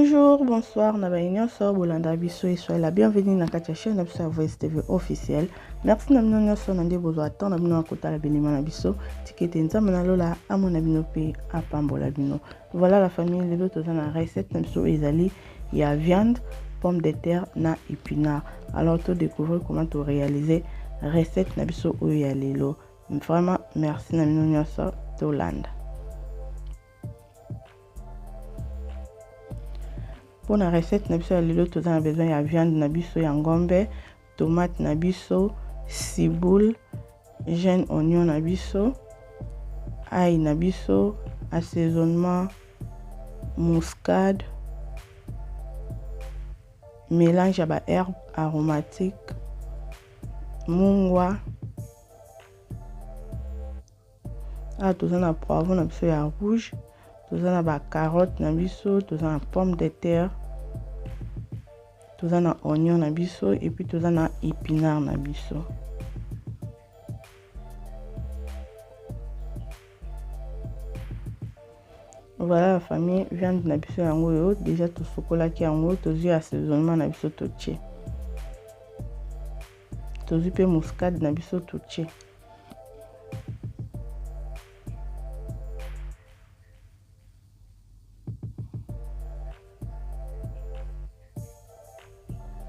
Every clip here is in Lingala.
Bonjour, bonsoir, Nabaïnyoso, Bolanda Biso et soyez la bienvenue dans la chaîne de Voice TV officielle. Merci Namino Sonande Bozo Atan, Namino Akota la Benimana Biso, Tikete Nzamana Lola, Amonabino P, Apambola Bino. Voilà la famille, les autres dans la recette, Namso Ezali, il y a viande, pommes de terre, na épinards. Alors, tu découvrir comment tu réaliser recette Nabiso Oyalelo. Vraiment, merci Namino Nyoso, Tolanda. Pour la recette, nous avons besoin de viande, nabiso yangombe, tomate, nabiso, ciboule, jeune oignon, nabiso, ail, nabiso, assaisonnement, muscade, mélange à herbes aromatiques, mungwa, tout ça, poivron, nabiso ya rouge. Tout ça, na carotte, nabiso, tout ça, pomme de terre, tout ça, oignon, nabiso, et puis tout ça, épinard, nabiso. Voilà la famille, viande, nabiso, yango, déjà tout chocolat qui yango, tout yeux assaisonnement, nabiso, tout tché. Tout yeux pe muscade, nabiso, tout tché.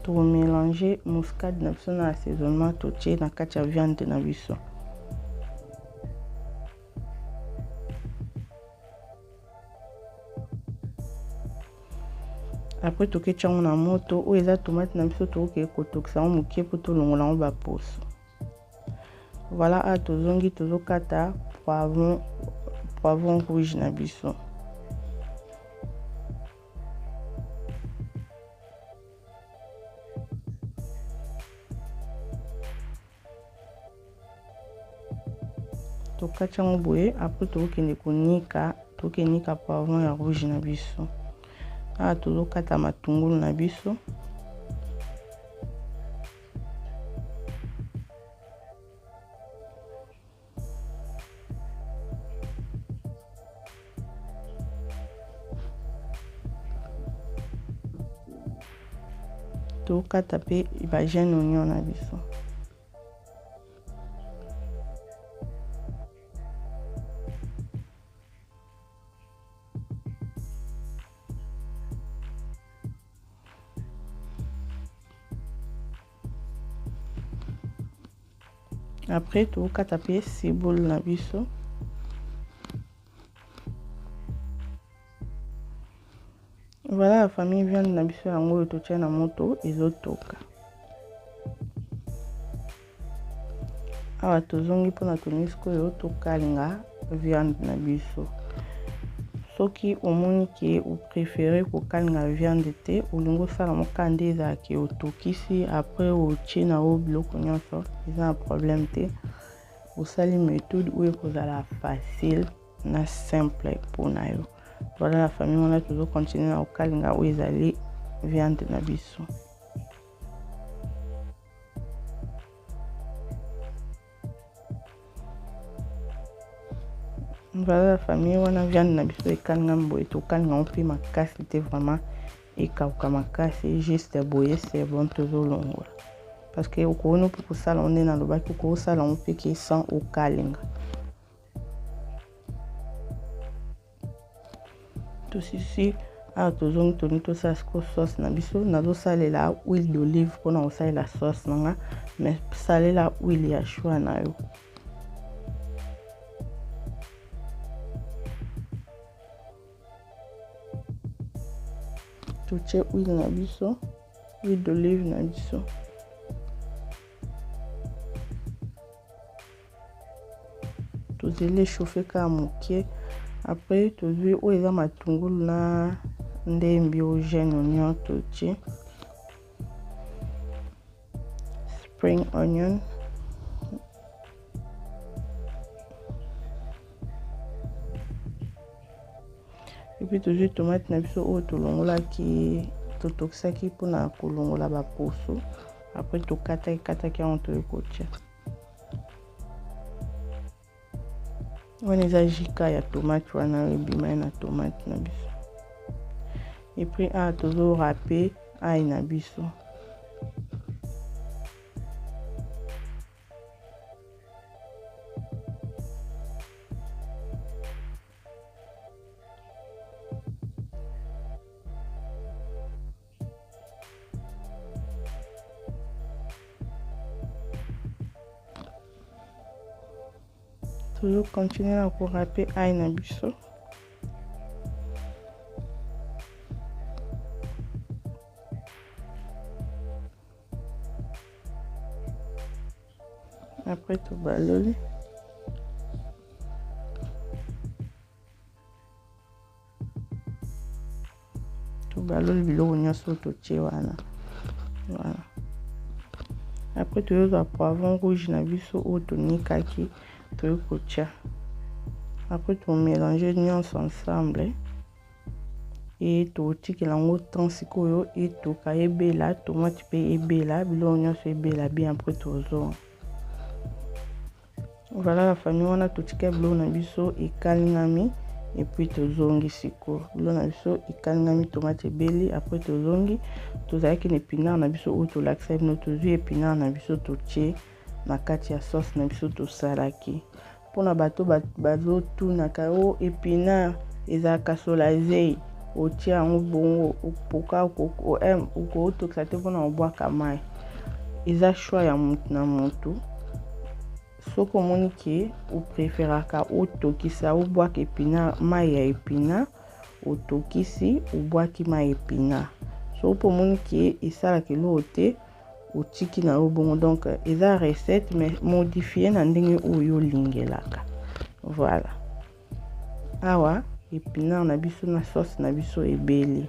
Pour mélanger muscade na biso na assaisonnement toche na kati ya viande na biso. Après toke chango na moto o eza tomate na biso toke kotokisa mokie po to longola ngo ba poso. Voilà a tozongi tozokata poivron rouge na biso. Tokacha ngoboye après tokende konika tokenika poivron ya rouge na biso. Ah tozokata matungulu na biso. Tokata pe ba jeune oignon na biso. Après tout katape ciboule na biso. Voilà la famille viande na biso yango to tia na moto ezotoka. Awa tozongi pona tonisko yo to kalinga viande na biso. Soki omoni ke ou préférez ko kalinga viande te olingo sala mokande za ke otokisi après o tia na o biloko nyonso eza un problème te. Osali méthode ou ekozala facile na simple pona yo. Voilà la famille, on a toujours continué à kalinga où ils allaient viande na biso. Voilà la famille, on a viande na biso et kalinga mboye to kalinga on peut makasi c'était vraiment et kauka makasi juste boye c'est bon toujours longo. Parce que au kono pour ça on est dans le bac ko ça on fait que sans au kalinga. Tout ceci a tozongi toni to sa sauce na biso nazo salela huile d'olive pour na osala la sauce nanga mais salela huile ya choix na yo. Toche huile na biso, huile d'olive na biso. Tozele chauffer ka mokie. Après, tu veux où est ma tungulu na ndembi au jeune oignon toche. Spring onion. Et puis tu veux tomate na biso au tolongola ki totokisa ki pona kolongola ba poso. Après tu kata ki on te kocha. On eza jika ya tomate wana ebima na tomate na biso. et puis toujours râper ail na biso. Toujours continuer à râper ail na biso. Après tout baloli. Tout baloli biloko nyonso totie wana. Voilà. Après tu as poivron rouge na biso o tonikaki to kotia. Après tu mélanger nyonso ensemble et tu tikela ngo temps sikoyo et to ka ebela tomate pe ebela biloko nyonso ebela bien après tu ozo. Voilà la famille, on a tout ce qui est bleu na biso et kalingami et puis tozongi siko. Bleu na biso et kalingami tomate belli après tozongi. Tozaki ne épinard na biso ou to l'accepte notre jus épinard na biso to tché na kati ya sauce na biso to salaki. Pour na bato bazo tout na kao épinard ezaka solazei o tché en bongo o poka o m o ko to xate pona o bois kamai. Eza choix ya mutu na mutu. Soko omoni ke opréféraka otokisa obwaka épinard mai ya épinard otokisi obwaki mai épinard. So po omoni ke esalaka eloko te otiki na bongo. Donc eza recette mais modifiée na ndenge oyo olingelaka. Voilà. Awa épinard na biso na sauce na biso ebeli.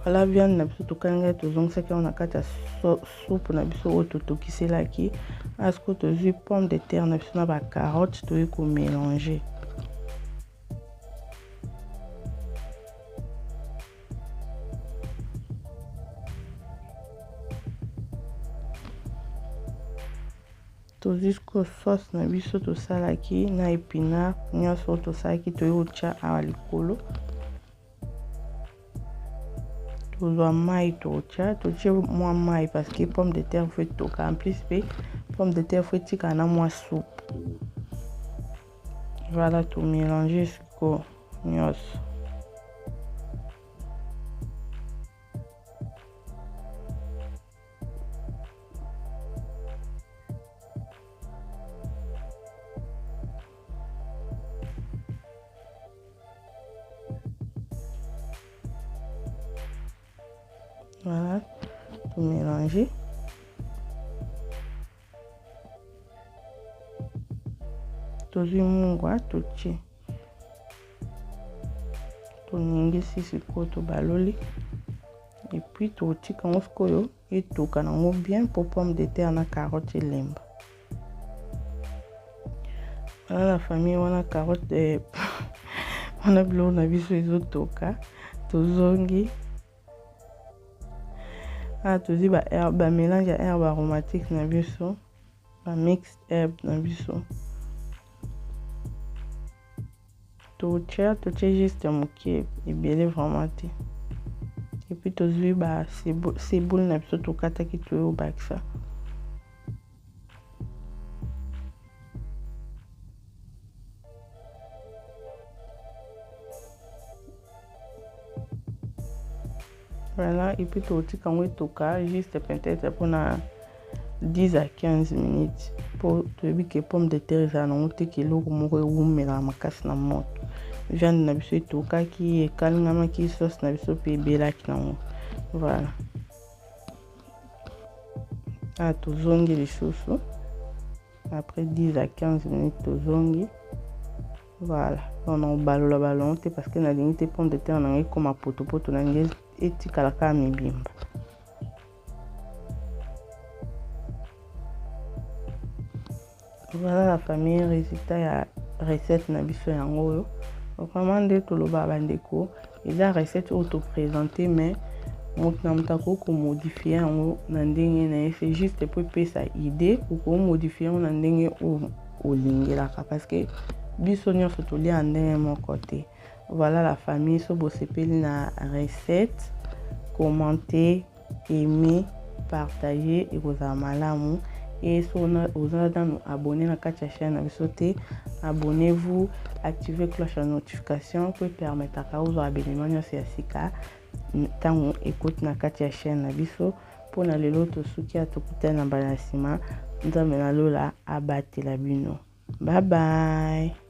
La viande na biso tokanga tozongisa on a kati soupe na biso o totokiselaki asko tozui pomme de terre na biso na ba carottes to ko mélanger. Tozisco sauce na biso to salaki na épinard nyonso to salaki to yocha awa likolo. Tozwa mai tocha toche moi mai parce que pomme de terre fait toka en plus pe pomme de terre fait tika na moi soupe. Voilà tout mélanger siko nyonso. Voilà, tout mélanger. Tozui mungwa toche. Toningisi siko to baloli. Et puis totika ngoskoyo et toka nango bien pour pomme de terre na carotte et lemba. Voilà la famille, on a carotte et on a bleu na biso ezotoka. Tozongi. Ah, tozi ba herbe, ba mélange ya herbe aromatique na biso, ba mixed herbe na biso. Toche juste mokie ebele vraiment te. Et puis tozi ba ceboule na biso tokataki to bakisa. Voilà, et puis tu quand on toka juste peut-être pour 10 à 15 minutes pour te dire que pomme de terre ça non te kilo comme on met la macasse na moto. Viande na biso toka qui kalingama qui sauce na biso pe bela ki na. Voilà. Ah tozongi les choses. Après 10 à 15 minutes tozongi. Voilà. On a balola balon te parce que na limite pomme de terre na comme poto na ngezi etikalaka mibimba. Voilà la famille, résultat ya recette na biso yango yo. Vraiment nde toloba bandeko, eza recette auto présenter mais moto na mutako ko modifier yango na ndenge na c'est juste pour pesa idée ou ko modifier na ndenge olingelaka parce que biso nyonso tolia ndenge moko te. Voilà la famille, so bosepeli na recette, commenter, aimer, partager et kozala malamu. Et si vous êtes abonné à la chaîne, abonnez-vous, activez la cloche de notification pour permettre à vous abonner à Sika tant écoute na la chaîne pour na lelo to suki atokuta na balasima nzambe na lola abate la bino. Bye bye.